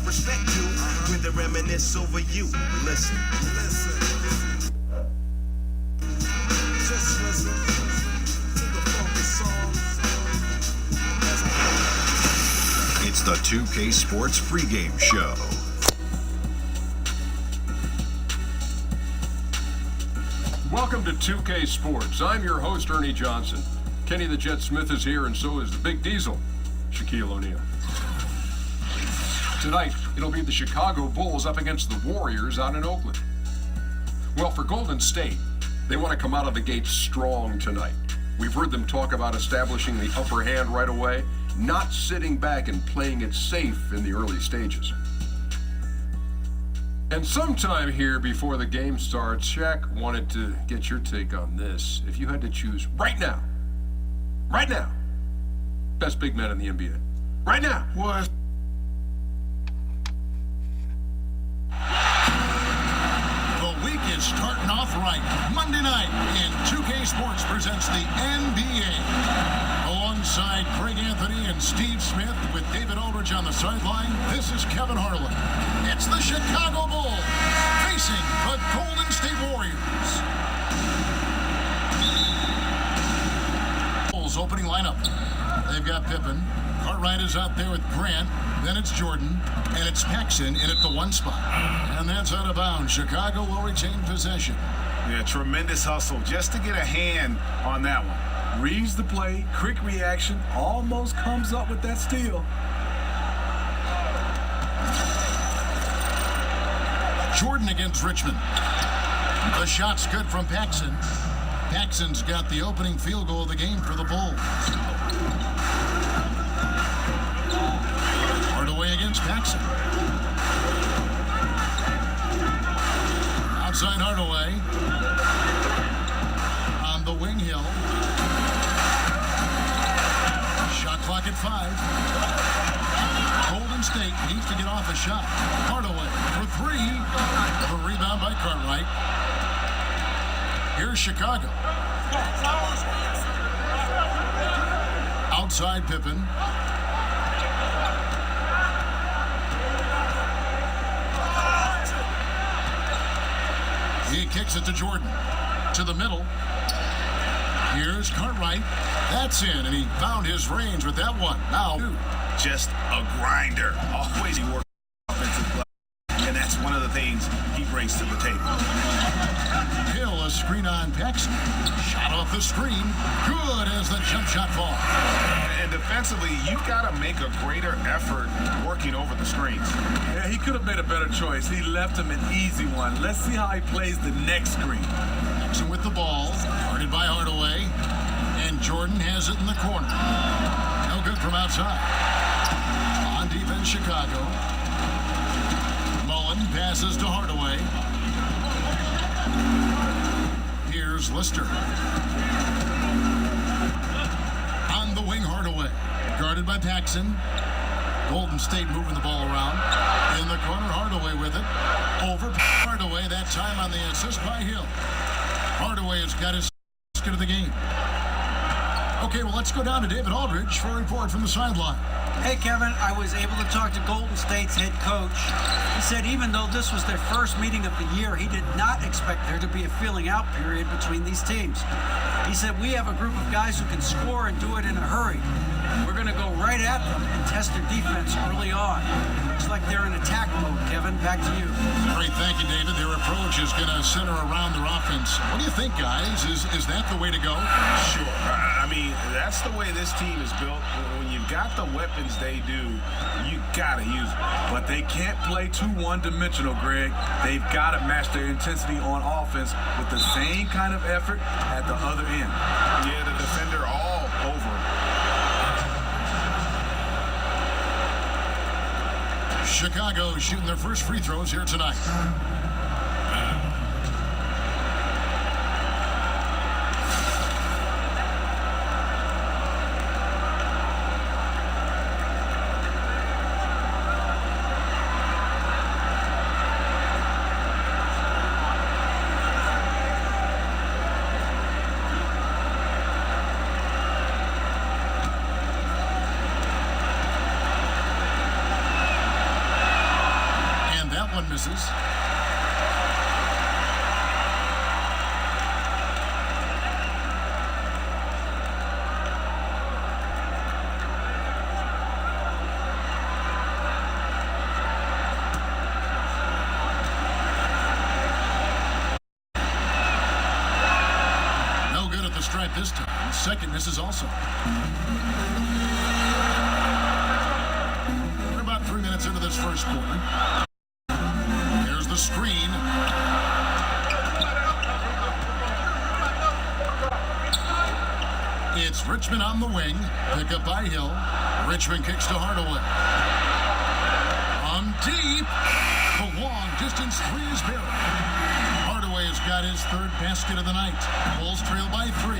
respect due when they reminisce over you. Listen. Just listen to the funky song. It's the 2K Sports pregame show. Welcome to 2K Sports. I'm your host, Ernie Johnson. Kenny the Jet Smith is here, and so is the Big Diesel, Shaquille O'Neal. Tonight, it'll be the Chicago Bulls up against the Warriors out in Oakland. Well, for Golden State, they want to come out of the gate strong tonight. We've heard them talk about establishing the upper hand right away, not sitting back and playing it safe in the early stages. And sometime here before the game starts, Shaq wanted to get your take on this. If you had to choose right now, best big man in the NBA, right now. What? The week is starting off right. Monday night in 2K Sports presents the NBA. Alongside Craig Anthony and Steve Smith with David Aldridge on the sideline, this is Kevin Harlan. It's the Chicago Bulls facing the Golden State Warriors. Bulls opening lineup. They've got Pippen. Cartwright is out there with Grant. Then it's Jordan. And it's Paxson in at the one spot. And that's out of bounds. Chicago will retain possession. Yeah, tremendous hustle just to get a hand on that one. Reads the play, quick reaction, almost comes up with that steal. Jordan against Richmond. The shot's good from Paxson. Paxson's got the opening field goal of the game for the Bulls. Hardaway against Paxson. Outside Hardaway. On the wing hill. Shot clock at 5. Golden State needs to get off a shot. Hardaway for 3. The rebound by Cartwright. Here's Chicago. Outside Pippen. He kicks it to Jordan. To the middle. Here's Cartwright. That's in, and he found his range with that one. Now, Just a grinder. Always he works offensive play. And that's one of the things he brings to the table. Hill, a screen on Paxson. Shot off the screen. Good as the jump shot falls. And defensively, you've got to make a greater effort working over the screens. Yeah, he could have made a better choice. He left him an easy one. Let's see how he plays the next screen. Paxson with the ball. Guarded by Hardaway. And Jordan has it in the corner. No good from outside. On defense, Chicago. Mullen passes to Hardaway. Here's Lister. On the wing, Hardaway. Guarded by Paxson. Golden State moving the ball around. In the corner, Hardaway with it. Over Hardaway, that time on the assist by Hill. Hardaway has got his second of the game. Okay, well, let's go down to David Aldridge for a report from the sideline. Hey, Kevin, I was able to talk to Golden State's head coach. He said even though this was their first meeting of the year, he did not expect there to be a feeling out period between these teams. He said, we have a group of guys who can score and do it in a hurry. We're going to go right at them and test their defense early on. Looks like they're in attack mode, Kevin. Back to you. Great, thank you, David. Their approach is going to center around their offense. What do you think, guys? Is that the way to go? Sure. I mean, that's the way this team is built. When you've got the weapons they do, you got to use them. But they can't play too one-dimensional, Greg. They've got to match their intensity on offense with the same kind of effort at the other end. Yeah, the defender all over. Chicago shooting their first free throws here tonight. misses also. We're about 3 minutes into this first quarter. Here's the screen. It's Richmond on the wing. Pick up by Hill. Richmond kicks to Hardaway. On deep. The long distance three is buried. Hardaway has got his third basket of the night. Bulls trail by 3.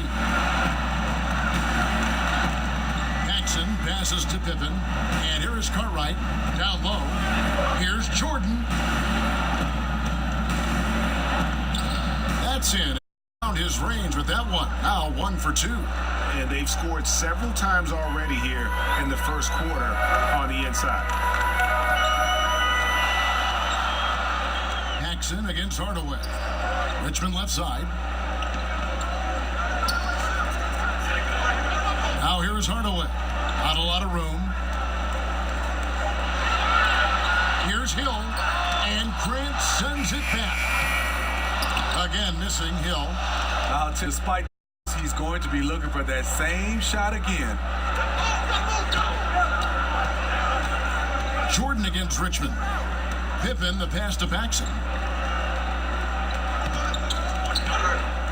Paxson passes to Pippen. And here is Cartwright. Down low. Here's Jordan. That's in. Found his range with that one. Now 1 for 2. And they've scored several times already here in the first quarter on the inside. Paxson against Hardaway. Richmond left side. Now here is Hardaway. Not a lot of room. Here's Hill. And Grant sends it back. Again, missing Hill. Despite he's going to be looking for that same shot again. Jordan against Richmond. Pippen, the pass to Paxson.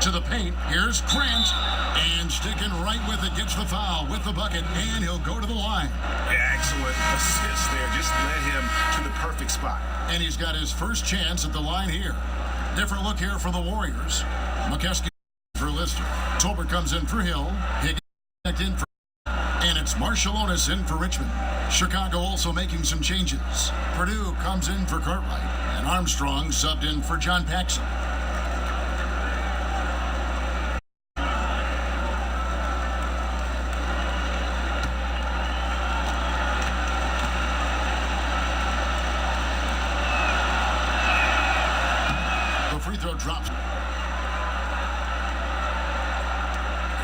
To the paint. Here's Grant. And sticking right with it, gets the foul with the bucket, and he'll go to the line. Excellent assist there. Just led him to the perfect spot. And he's got his first chance at the line here. Different look here for the Warriors. McKeskey for Lister. Tolbert comes in for Hill. Higgins in for, and it's Marshallonis in for Richmond. Chicago also making some changes. Purdue comes in for Cartwright, and Armstrong subbed in for John Paxson. The free throw drops.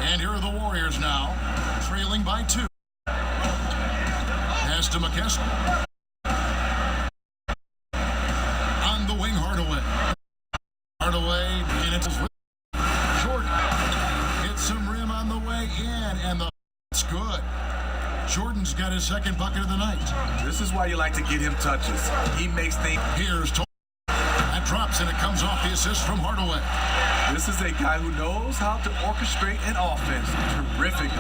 And here are the Warriors now, trailing by 2. Pass to McKeskey. On the wing, Hardaway. Hardaway, and it's Jordan. Hits some rim on the way in, and it's good. Jordan's got his second bucket of the night. This is why you like to get him touches. He makes things. Here's that drops, and it comes off the assist from Hardaway. This is a guy who knows how to orchestrate an offense. Terrific.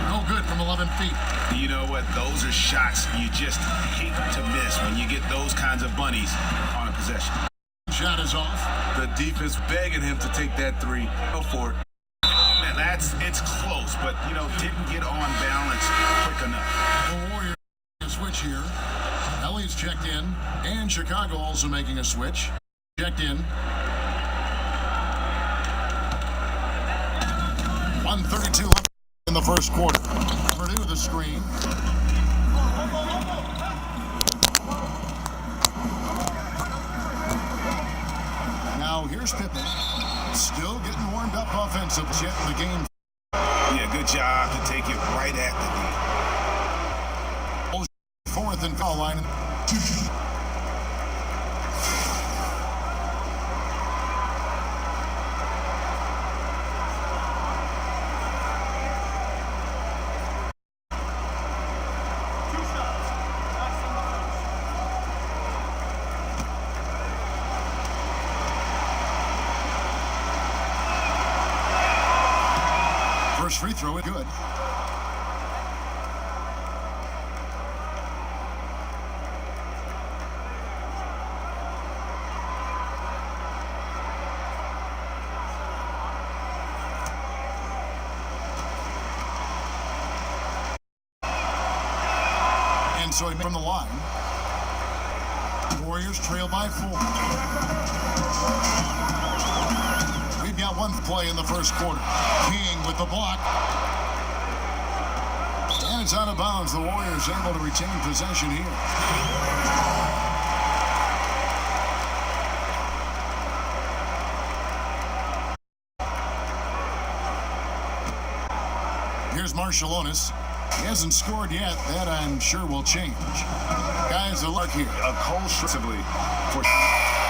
No good from 11 feet. You know what? Those are shots you just hate to miss when you get those kinds of bunnies on a possession. Shot is off. The defense begging him to take that 3. Go for it. Man, it's close, but, didn't get on balance quick enough. The Warriors switch here. Ellie's checked in, and Chicago also making a switch. Checked in. 1:32 left in the first quarter. Purdue the screen. Now here's Pippen. Still getting warmed up offensive yet in the game. Yeah, good job to take it right at the knee. Fourth and foul line. First free throw is good. And so from the line. Warriors trail by 4. We've got one play in the first quarter. King with the block. And it's out of bounds. The Warriors able to retain possession here. Here's Marshallonis. He hasn't scored yet. That I'm sure will change. Guys, the luck here. A cold strictly for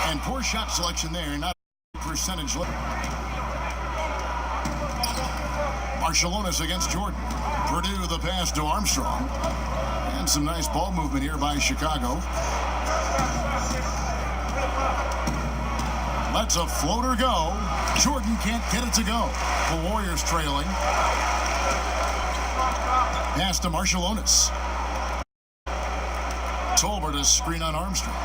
And poor shot selection there. Not percentage. Marshalonis against Jordan. Purdue the pass to Armstrong. And some nice ball movement here by Chicago. Lets a floater go. Jordan can't get it to go. The Warriors trailing. Pass to Marshalonis. Tolbert to screen on Armstrong.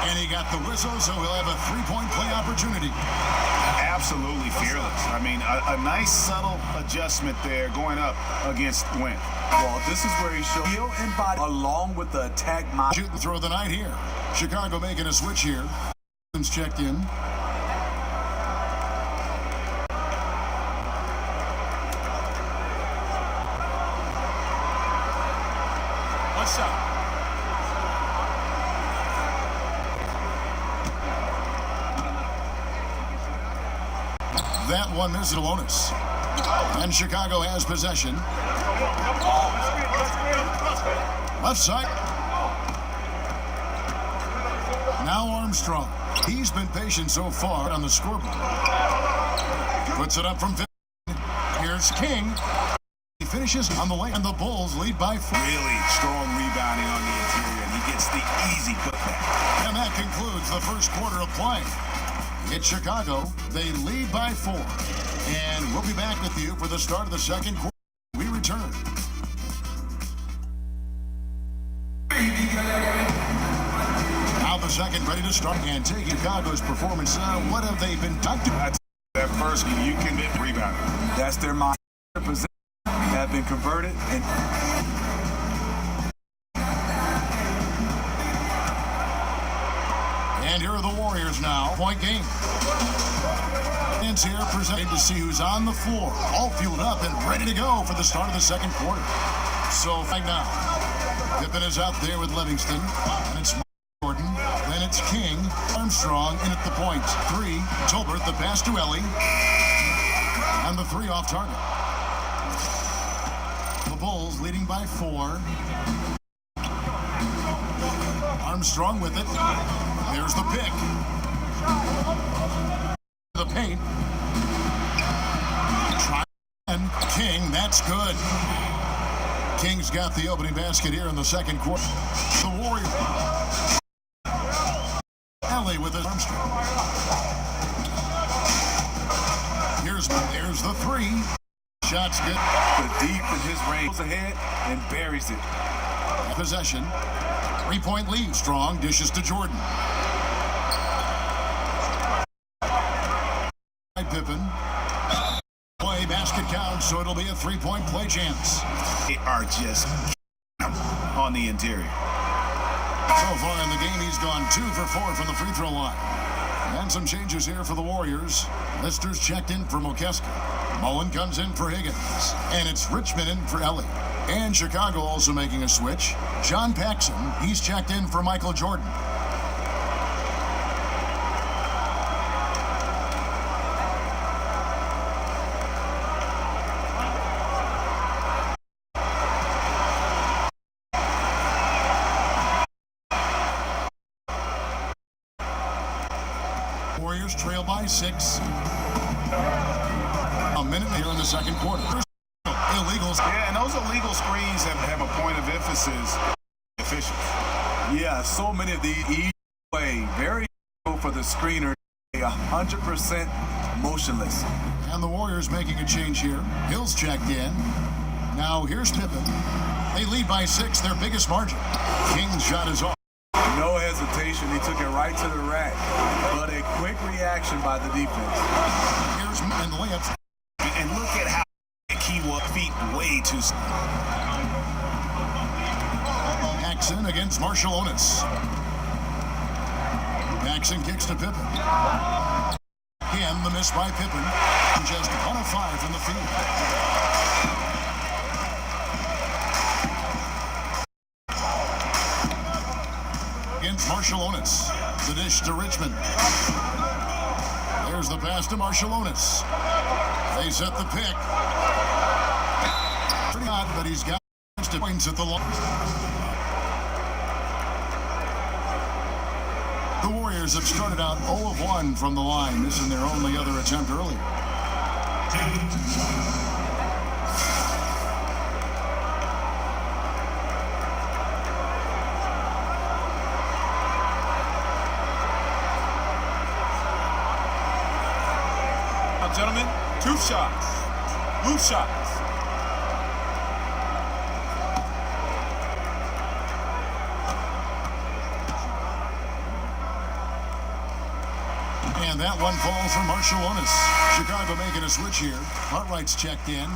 And he got the whistle, so he'll have a three-point play opportunity. absolutely fearless. I mean, a nice subtle adjustment there going up against Wynn. Well, this is where he showed skill and body along with the attack mind. Shoot and throw the night here. Chicago making a switch here. Checked in. What's up? That one is Alonis. And Chicago has possession. Left side. Now Armstrong. He's been patient so far on the scoreboard. Puts it up from 50. Here's King. He finishes on the lane, and the Bulls lead by 4. Really strong rebounding on the interior, and he gets the easy putback. And that concludes the first quarter of play. It's Chicago. They lead by 4. And we'll be back with you for the start of the second quarter. We return. Now the second ready to start and take Chicago's performance. What have they been done to? That first, you can get rebounding. That's their mind. Possession have been converted and here are the Warriors now. Point game. Fans here presented to see who's on the floor. All fueled up and ready to go for the start of the second quarter. So right now, Pippen is out there with Livingston. And it's Jordan. Then it's King. Armstrong in at the point. 3. Tolbert, the pass to Ellie. And the 3 off target. The Bulls leading by 4. Armstrong with it. There's the pick. The paint. Try and King, that's good. King's got the opening basket here in the second quarter. The Warriors. Ellie with his Armstrong. There's the 3. Shot's good. the deep in his range goes ahead and buries it. Possession. 3-point lead. Strong dishes to Jordan. Pippen. Play basket count, so it'll be a 3-point play chance. They are just on the interior. So far in the game, he's gone 2 for 4 from the free throw line. And some changes here for the Warriors. Lister's checked in for Mokeska. Mullen comes in for Higgins. And it's Richmond in for Ellie. And Chicago also making a switch. John Paxson, he's checked in for Michael Jordan. Warriors trail by 6. A minute here in the second quarter. Illegals. Yeah, and those illegal screens have a point of emphasis. Officials. Yeah, so many of these easy play, very easy for the screener, 100% motionless. And the Warriors making a change here. Hill's checked in. Now here's Pippen. They lead by 6, their biggest margin. King's shot is off. No hesitation, he took it right to the rack, but a quick reaction by the defense. Here's and the layup. And look at how he was feet way too. Paxson against Marshalonis. Paxson kicks to Pippen. Again, the miss by Pippen. Just 1 of 5 from the field. Against Marshalonis. The dish to Richmond. There's the pass to Marshalonis. They set the pick. Pretty odd, but he's got to points at the line. The Warriors have started out 0 of 1 from the line, missing their only other attempt earlier. Now, gentlemen, 2 shots. Loose shots. And that one falls for Marshallonis. Chicago making a switch here. Cartwright's checked in.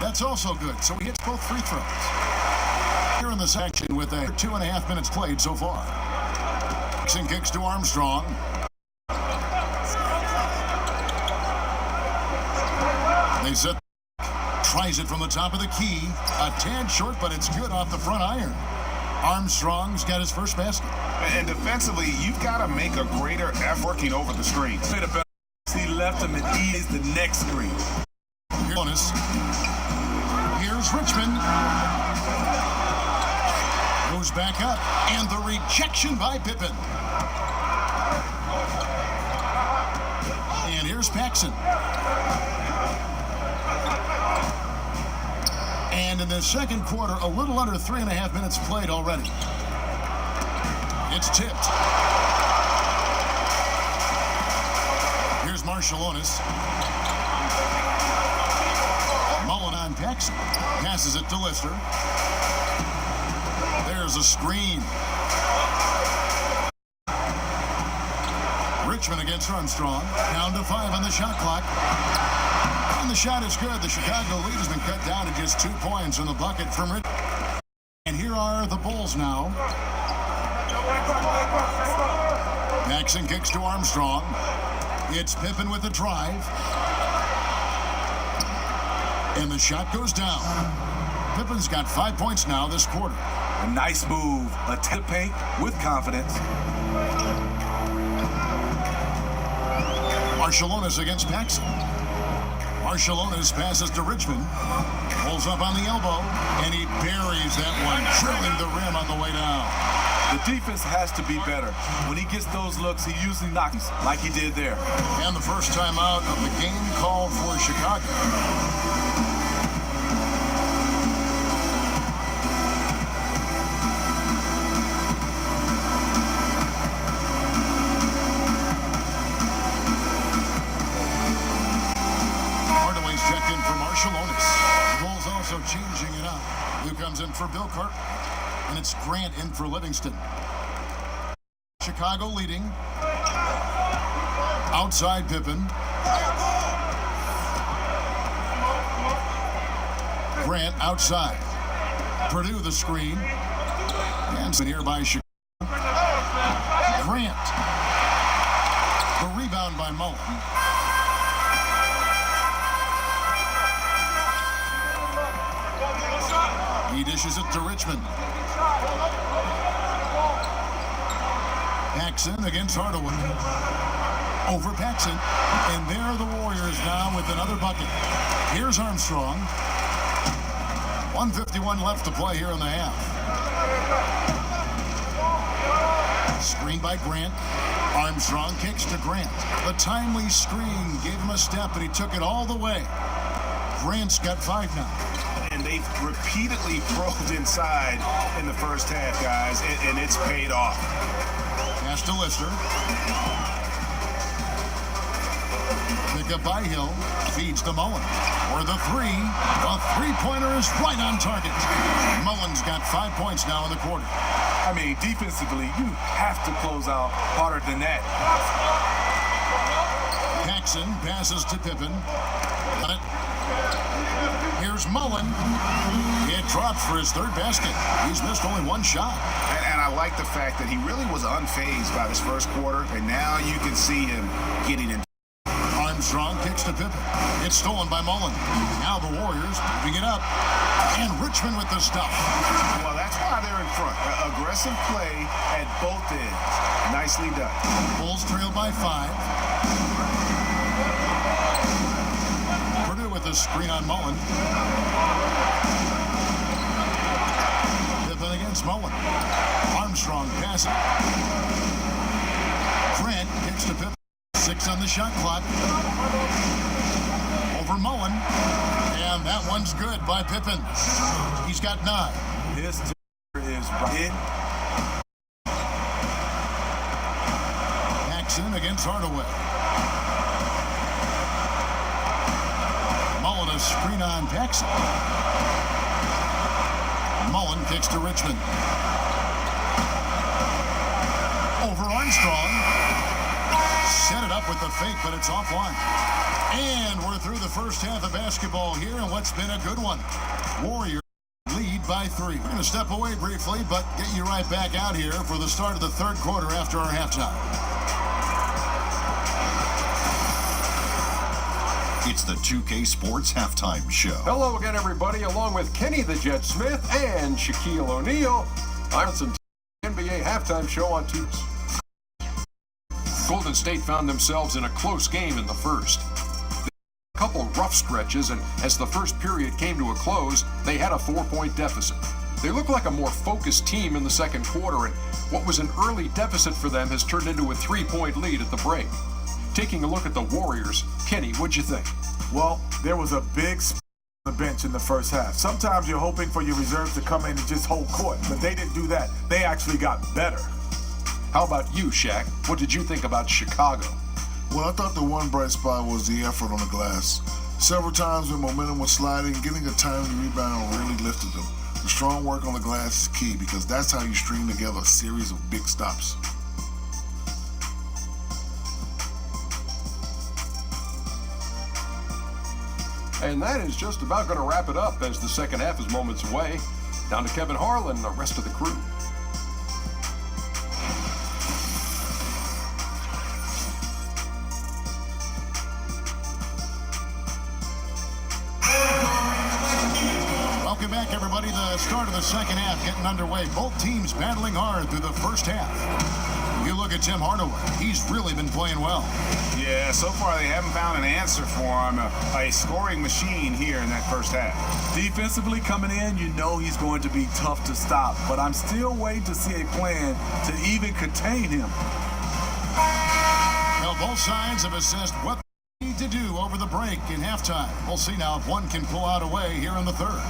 That's also good, so he hits both free throws. Here in this action with a 2.5 minutes played so far. Jackson kicks to Armstrong. They set, tries it from the top of the key. A tad short, but it's good off the front iron. Armstrong's got his first basket. And defensively, you've got to make a greater effort working over the screens. He left him and he is the next screen. Here's Richmond. Goes back up, and the rejection by Pippen. And here's Paxson. And in the second quarter, a little under 3.5 minutes played already. It's tipped. Here's Marshallonis. Mullen on Paxson. Passes it to Lister. There's a screen. Richmond against Armstrong. Down to 5 on the shot clock. And the shot is good. The Chicago lead has been cut down to just 2 points in the bucket from Richmond. And here are the Bulls now. Paxson kicks to Armstrong. It's Pippen with the drive. And the shot goes down. Pippen's got 5 points now this quarter. A nice move. A tip paint with confidence. Marshallonis against Paxson. Marshallonis passes to Richmond. Pulls up on the elbow, and he buries that one, drilling the rim on the way down. The defense has to be better. When he gets those looks, he usually knocks like he did there. And the first time out of the game called for Chicago. Hardaway's checked in for Marshallonis. The Bulls also changing it up. Who comes in for Bill Carter? And it's Grant in for Livingston. Chicago leading. Outside Pippen. Grant outside. Purdue the screen. And here by Chicago. Grant. The rebound by Mullen. He dishes it to Richmond. Paxson against Hardaway. Over Paxson. And there are the Warriors now with another bucket. Here's Armstrong. 1:51 left to play here in the half. Screen by Grant. Armstrong kicks to Grant. The timely screen gave him a step, and he took it all the way. Grant's got 5 now. And they've repeatedly probed inside in the first half, guys, and it's paid off. Pass to Lister. Pick up by Hill. Feeds to Mullen. For the three. The three-pointer is right on target. Mullen's got 5 points now in the quarter. I mean, defensively, you have to close out harder than that. Paxson passes to Pippen. Got it. Here's Mullen. It drops for his third basket. He's missed only 1 shot. And I like the fact that he really was unfazed by this first quarter, and now you can see him getting in. Armstrong kicks to Pippen. It's stolen by Mullen. Now the Warriors moving it up. And Richmond with the stuff. Well, that's why they're in front. Aggressive play at both ends. Nicely done. Bulls trail by 5. Purdue with the screen on Mullen. Pippen against Mullen. Armstrong passing. Grant kicks to Pippen. 6 on the shot clock. Over Mullen. And that one's good by Pippen. He's got 9. His is right. Paxson against Hardaway. Mullen a screen on Paxson. Mullen kicks to Richmond. Over Armstrong. Set it up with the fake, but it's offline. And we're through the first half of basketball here in what's been a good one. Warriors lead by 3. We're going to step away briefly, but get you right back out here for the start of the third quarter after our halftime. It's the 2K Sports Halftime Show. Hello again, everybody. Along with Kenny the Jet Smith and Shaquille O'Neal, I'm the NBA Halftime Show on Tuesday. Golden State found themselves in a close game in the first. A couple rough stretches, and as the first period came to a close, they had a 4-point deficit. They look like a more focused team in the second quarter, and what was an early deficit for them has turned into a 3-point lead at the break. Taking a look at the Warriors, Kenny, what'd you think? Well, there was a big on the bench in the first half. Sometimes you're hoping for your reserves to come in and just hold court, but they didn't do that. They actually got better. How about you, Shaq? What did you think about Chicago? Well, I thought the one bright spot was the effort on the glass. Several times when momentum was sliding, getting a timely rebound really lifted them. The strong work on the glass is key because that's how you string together a series of big stops. And that is just about going to wrap it up as the second half is moments away. Down to Kevin Harlan and the rest of the crew. Welcome back, everybody. The start of the second half getting underway. Both teams battling hard through the first half. You look at Tim Hardaway. He's really been playing well. Yeah, so far they haven't found an answer for him. A scoring machine here in that first half. Defensively coming in, you know he's going to be tough to stop, but I'm still waiting to see a plan to even contain him. Well, both sides have assessed what they need to do over the break in halftime. We'll see now if one can pull out a way here in the third.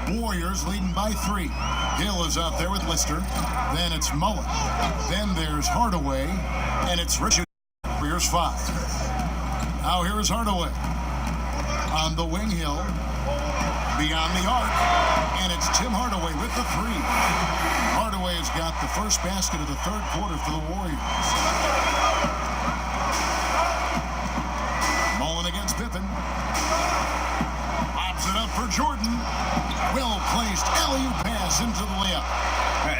Warriors leading by 3. Hill is out there with Lister. Then it's Mullen. Then there's Hardaway. And it's Richard. Warriors 5. Now here is Hardaway. On the wing, Hill. Beyond the arc. And it's Tim Hardaway with the 3. Hardaway has got the first basket of the third quarter for the Warriors. Mullen against Pippen. Lobs it up for Jordan. Well placed alley-oop pass into the layup.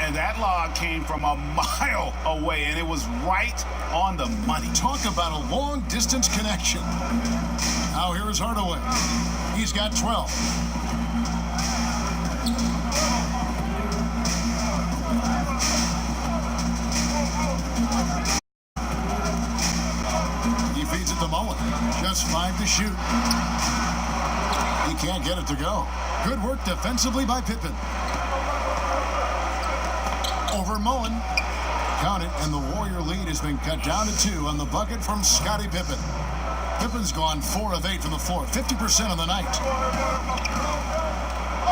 And that lob came from a mile away, and it was right on the money. Talk about a long-distance connection. Now here is Hardaway. He's got 12. He feeds it to Mullen. Just 5 to shoot. He can't get it to go. Good work defensively by Pippen. Over Mullen. Count it, and the Warrior lead has been cut down to 2 on the bucket from Scottie Pippen. Pippen's gone 4 of 8 from the floor, 50% on the night.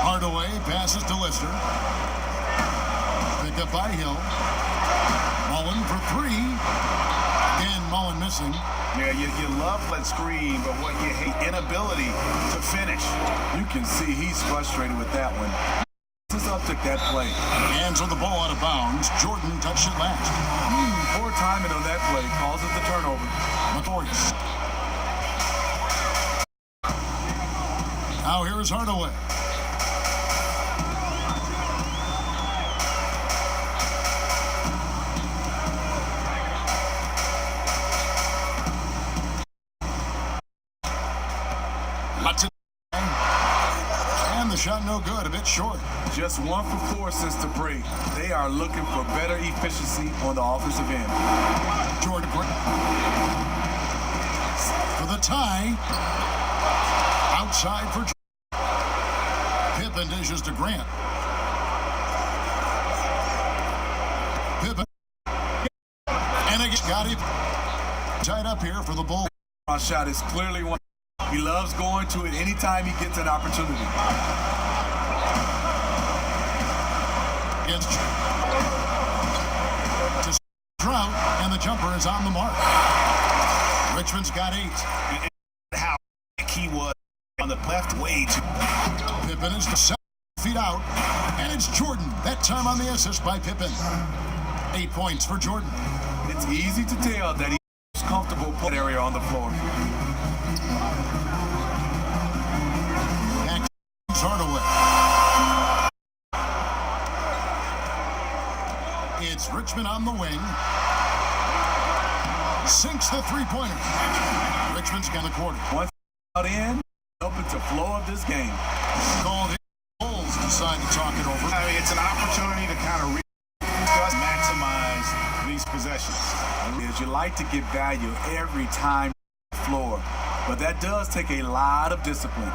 Hardaway passes to Lister. Pick up by Hill. Mullen for 3. Again, Mullen missing. Yeah, you love that screen, but what you hate, inability to finish. You can see he's frustrated with that one. Just up took that play. Hands on the ball out of bounds. Jordan touched it last. Poor timing on that play causes the turnover. Notorious. Now here is Hardaway. shot no good, a bit short. Just 1 for 4 since the break. They are looking for better efficiency on the offensive end. Jordan for the tie. Outside for Pippen dishes to Grant. Pippen. And again, got him tied up here for the Bulls. Our shot is clearly one. He loves going to it anytime he gets an opportunity. Against to Trout, and the jumper is on the mark. Richmond's got 8. How he was on the left way to Pippen is to 7 feet out, and it's Jordan. That time on the assist by Pippen. 8 points for Jordan. It's easy to tell that he's comfortable put area on the floor. Hardaway. It's Richmond on the wing. Sinks the three-pointer. Richmond's got the quarter. Once out in, open to flow of this game. Called in. Bulls decide to talk it over. I mean, it's an opportunity to kind of maximize these possessions. You like to get value every time on the floor, but that does take a lot of discipline.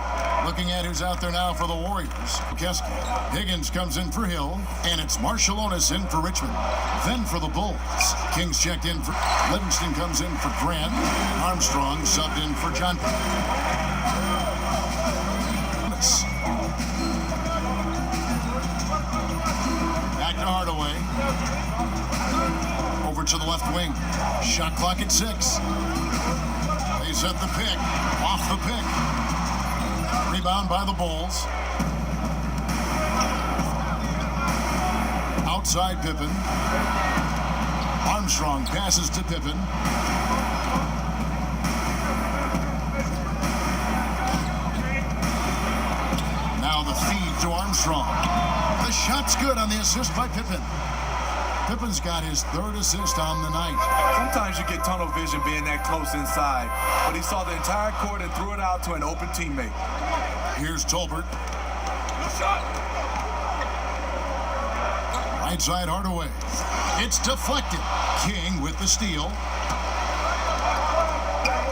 Looking at who's out there now for the Warriors. Keski. Higgins comes in for Hill, and it's Marshallonis in for Richmond. Then for the Bulls. Kings checked in for Livingston, comes in for Grant. Armstrong subbed in for John. Back to Hardaway. Over to the left wing. Shot clock at 6. They set the pick. Off the pick. Rebound by the Bulls. Outside Pippen. Armstrong passes to Pippen. Now the feed to Armstrong. The shot's good on the assist by Pippen. Pippen's got his 3rd assist on the night. Sometimes you get tunnel vision being that close inside, but he saw the entire court and threw it out to an open teammate. Here's Tolbert. Right side Hardaway. It's deflected. King with the steal.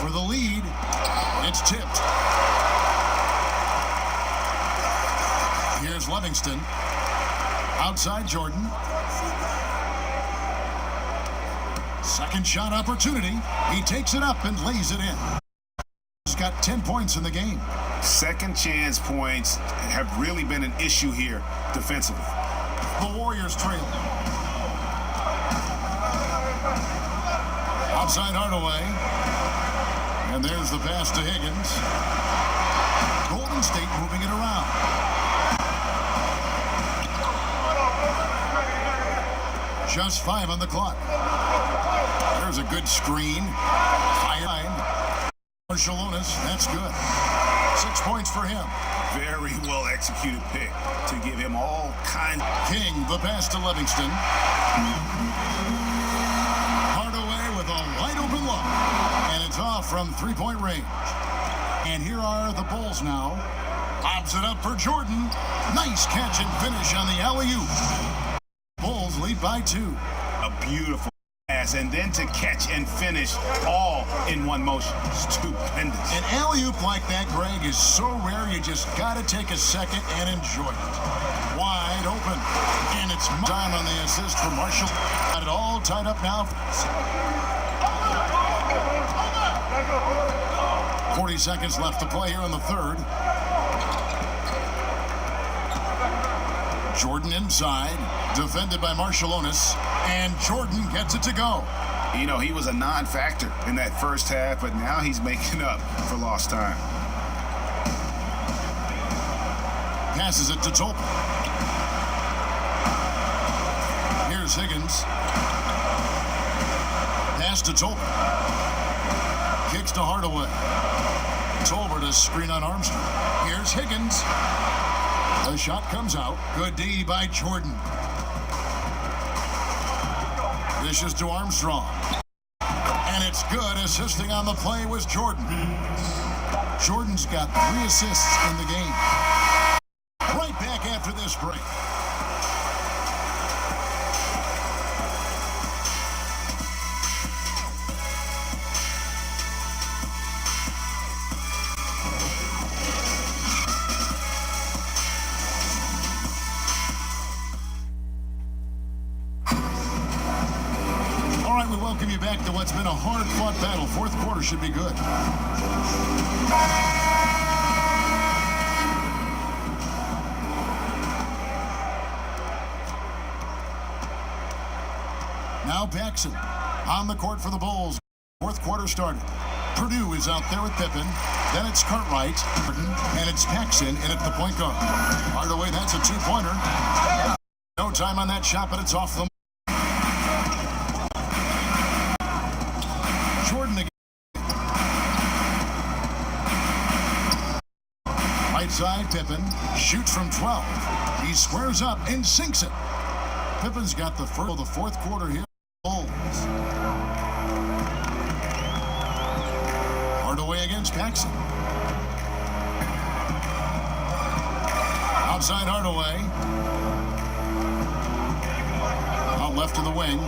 For the lead, it's tipped. Here's Livingston. Outside Jordan. Second shot opportunity. He takes it up and lays it in. He's got 10 points in the game. Second chance points have really been an issue here defensively. The Warriors trail. Outside Hardaway. And there's the pass to Higgins. Golden State moving it around. Just 5 on the clock. There's a good screen. High line. Marshallonis, that's good. 6 points for him. Very well executed pick to give him all kinds. King, the pass to Livingston. Hardaway with a wide open look. And it's off from 3-point range. And here are the Bulls now. Lobs it up for Jordan. Nice catch and finish on the alley-oop. Bulls lead by 2. A beautiful pass, and then to catch and finish all in one motion. Stupendous. An alley-oop like that, Greg, is so rare you just got to take a second and enjoy it. Wide open. And it's time on the assist for Marshall. Got it all tied up now. 40 seconds left to play here in the 3rd. Jordan inside, defended by Marshallonis, and Jordan gets it to go. You know, he was a non-factor in that first half, but now he's making up for lost time. Passes it to Tolbert. Here's Higgins. Pass to Tolbert. Kicks to Hardaway. Tolbert, a screen on Armstrong. Here's Higgins. The shot comes out. Good D by Jordan. Dishes to Armstrong. And it's good. Assisting on the play was Jordan. Jordan's got 3 assists in the game. it's been a hard-fought battle. Fourth quarter should be good. Now Paxson on the court for the Bulls. Fourth quarter started. Purdue is out there with Pippen. Then it's Cartwright, and it's Paxson in at the point guard. Hardaway, that's a two-pointer. No time on that shot, but it's off the... Jordan again. Right side, Pippen shoots from 12. He squares up and sinks it. Pippen's got the fourth quarter here. Bulls. Hardaway against Paxson. Outside Hardaway. Out left to the wing.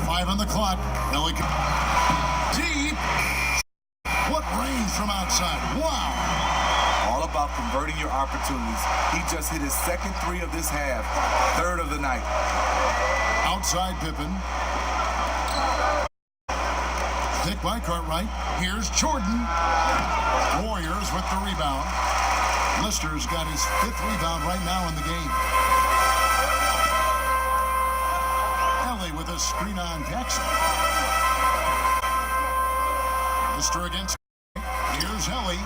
5 on the clock. Ellie deep. What range from outside. Wow. All about converting your opportunities. He just hit his second three of this half, third of the night. Outside Pippen. Pick by Cartwright. Here's Jordan. Warriors with the rebound. Lister's got his 5th rebound right now in the game. Ellie with a screen on Paxson. Lister against. Here's Ellie.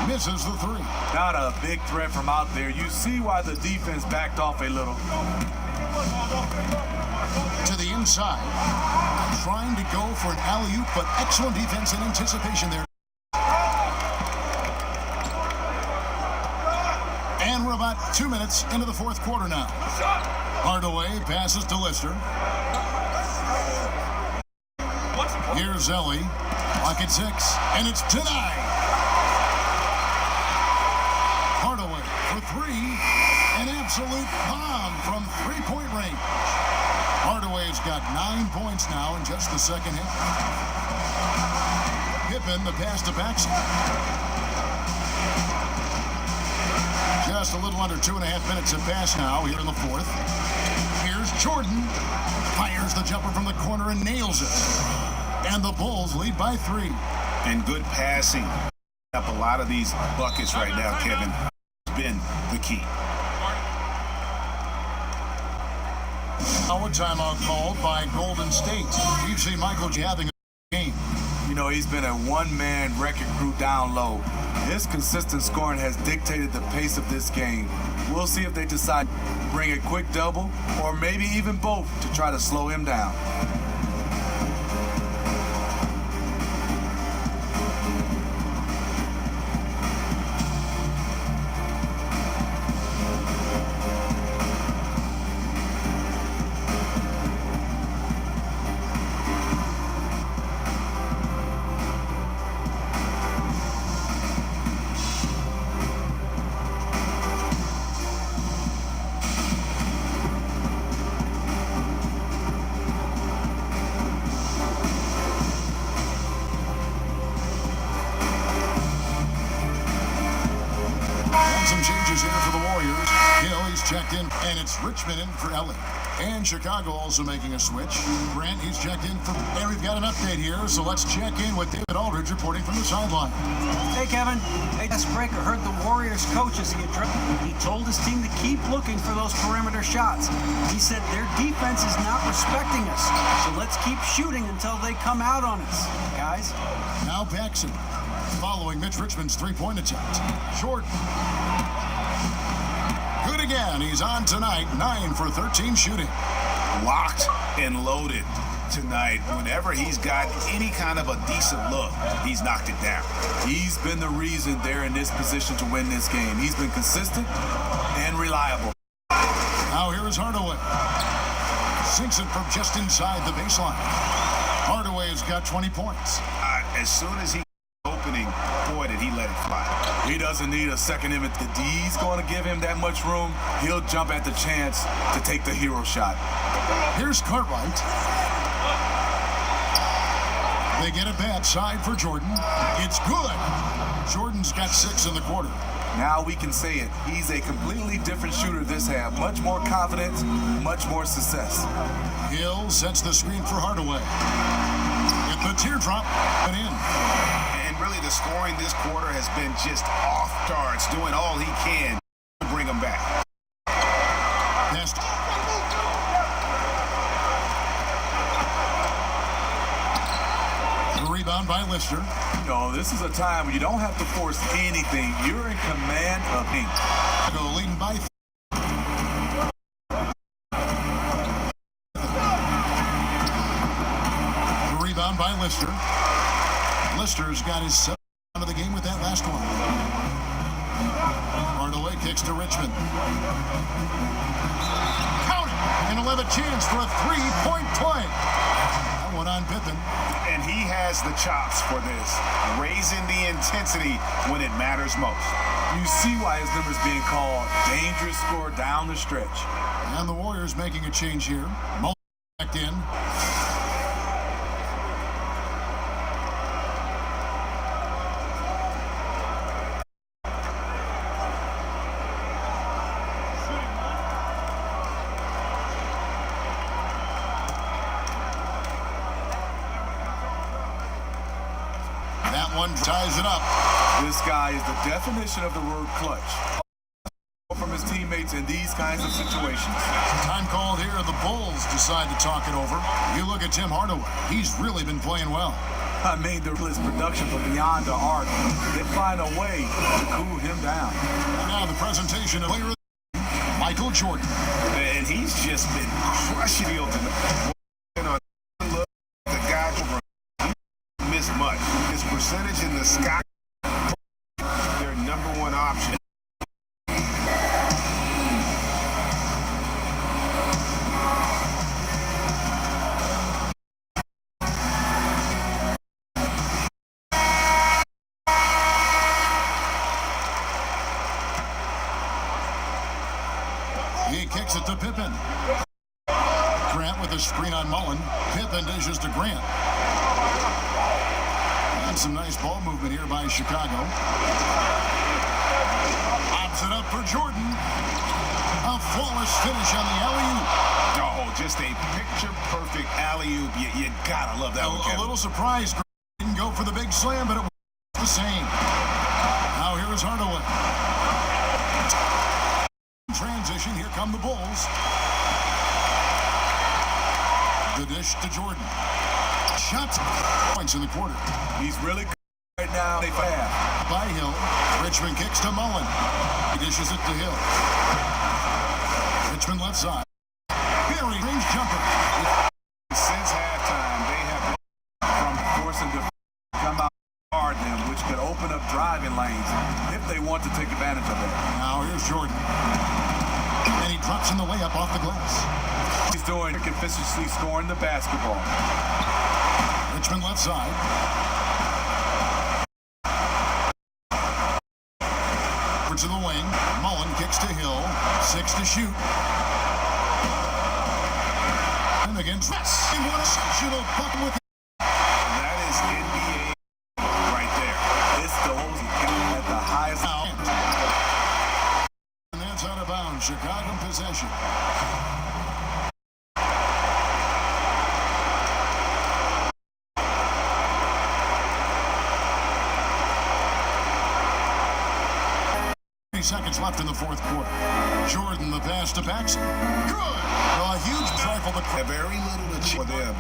Misses the 3. Not a big threat from out there. You see why the defense backed off a little. To the inside. Trying to go for an alley-oop, but excellent defense and anticipation there. And we're about 2 minutes into the fourth quarter now. Hardaway passes to Lister. Here's Ellie. Clock at 6, and it's denied. Hardaway for 3. An absolute bomb from three-point range. Hardaway's got 9 points now in just the second half. Pippen, the pass to Paxson. Just a little under 2.5 minutes have passed now here in the fourth. Here's Jordan. Fires the jumper from the corner and nails it. And the Bulls lead by 3. And good passing. Up a lot of these buckets right now, Kevin. Has been the key. Now a timeout called by Golden State. We've seen Michael J. having a game. You know, he's been a one-man wrecking crew down low. His consistent scoring has dictated the pace of this game. We'll see if they decide to bring a quick double or maybe even both to try to slow him down. Some changes here for the Warriors. Hill, he's checked in, and it's Richmond in for Ellie. And Chicago also making a switch. Grant, he's checked in for... And we've got an update here, so let's check in with David Aldridge reporting from the sideline. Hey, Kevin. Hey, this breaker heard the Warriors coach as he told his team to keep looking for those perimeter shots. He said their defense is not respecting us, so let's keep shooting until they come out on us, guys. Now Paxson, following Mitch Richmond's three-point attempt. Jordan. Good again. He's on tonight. 9 for 13 shooting. Locked and loaded tonight. Whenever he's got any kind of a decent look, he's knocked it down. He's been the reason they're in this position to win this game. He's been consistent and reliable. Now here is Hardaway. Sinks it from just inside the baseline. Hardaway's got 20 points. As soon as he opening, boy, did he let it fly. He doesn't need a second invitation. The D's going to give him that much room. He'll jump at the chance to take the hero shot. Here's Cartwright. They get it back side for Jordan. It's good. Jordan's got 6 in the quarter. Now we can say it. He's a completely different shooter this half. Much more confidence, much more success. Hill sets the screen for Hardaway. With the teardrop and in. And really the scoring this quarter has been just off darts, doing all he can to bring them back. Next. The rebound by Lister. No, this is a time when you don't have to force anything. You're in command of ink. Chicago leading by by Lister. Lister's got his 7th out of the game with that last one. Hardaway kicks to Richmond. Count it! And he'll have a chance for a three-point play. That one on Pippen. And he has the chops for this, raising the intensity when it matters most. You see why his number's being called dangerous score down the stretch. And the Warriors making a change here. Mullen back in. That one ties it up. This guy is the definition of the word clutch. From his teammates in these kinds of situations. Time called here. The Bulls decide to talk it over. You look at Tim Hardaway. He's really been playing well. I mean, the production from beyond the arc. They find a way to cool him down. And now the presentation of player Michael Jordan. And he's just been crushing the guy missed much. His percentage in the sky, their #1 option. He kicks it to Pippen. Grant with a screen on Mullen. Pippen dishes to Grant. And some nice ball movement here by Chicago. Lobs it up for Jordan. A flawless finish on the alley-oop. Oh, just a picture-perfect alley-oop. You gotta love that one, Kevin. A little surprise. Didn't go for the big slam, but it was the same. Now here is Hardaway. Transition, here come the Bulls. The dish to Jordan. Shots, points in the quarter. He's really good right now. They fast. By Hill. Richmond kicks to Mullen. He dishes it to Hill. Richmond left side. Very range jumper. Since halftime, they have been from forcing to come out hard them, which could open up driving lanes if they want to take advantage of it. Now here's Jordan. And he drops in the layup off the glass. He's doing consistently scoring the basketball. Richmond left side. Over to the wing. Mullen kicks to Hill. 6 to shoot. And against Ress. And what a sectional puck with it. That is NBA right there. It's the at the highest. And that's out of bounds. Chicago possession. Seconds left in the fourth quarter. Jordan, the pass to Paxson. Good. Well, a huge trifle, but very little to for them.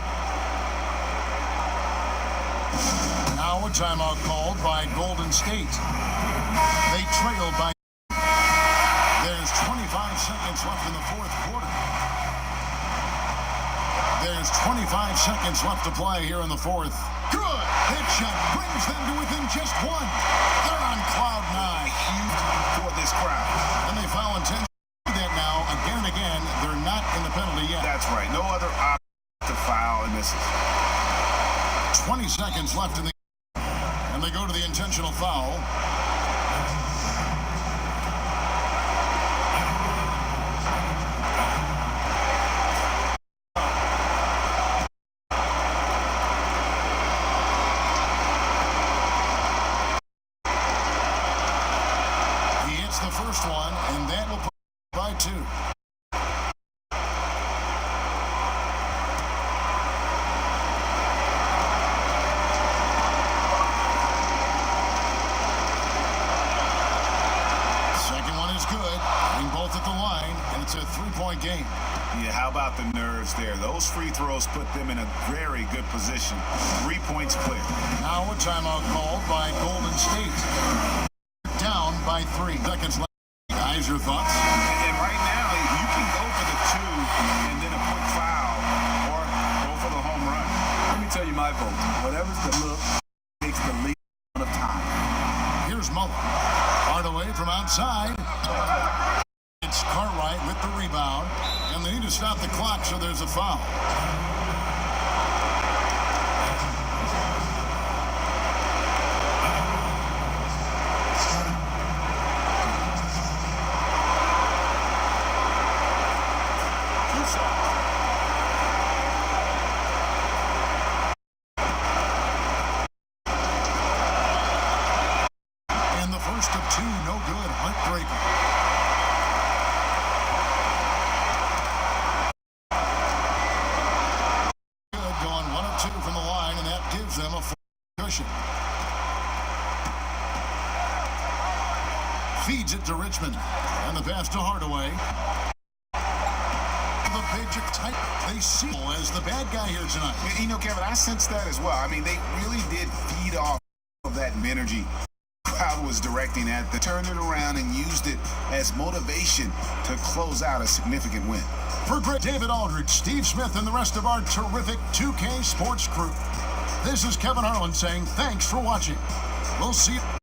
Now a timeout called by Golden State. They trail by. There's 25 seconds left in the fourth quarter. There's 25 seconds left to play here in the fourth. Good. Hit shot brings them to within just one. They're on cloud 9. Huge for this crowd. And they foul intention. That now again and again. They're not in the penalty yet. That's right. No other option to foul, and this is 20 seconds left in the. And they go to the intentional foul. The first one, and that will put by 2. game. Yeah, how about the nerves there? Those free throws put them in a very good position. 3 points clear. Now a timeout called by Golden State. Down by 3 seconds left. Guys, your thoughts? And right now, you can go for the 2 and then a quick foul or go for the home run. Let me tell you my vote. Whatever's the look takes the least amount of time. Here's Muller. Hardaway from outside. It's Cartwright with the rebound. And they need to stop the clock, so there's a foul. And the first of 2, no good. Heartbreaker. From the line, and that gives them a cushion. Feeds it to Richmond, and the pass to Hardaway. The big tight. They see as the bad guy here tonight. You know, Kevin, I sense that as well. I mean, they really did feed off of that energy crowd was directing at them. Turned it around and used it as motivation to close out a significant win. For Greg, David Aldridge, Steve Smith, and the rest of our terrific 2K Sports crew, this is Kevin Harlan saying thanks for watching. We'll see you.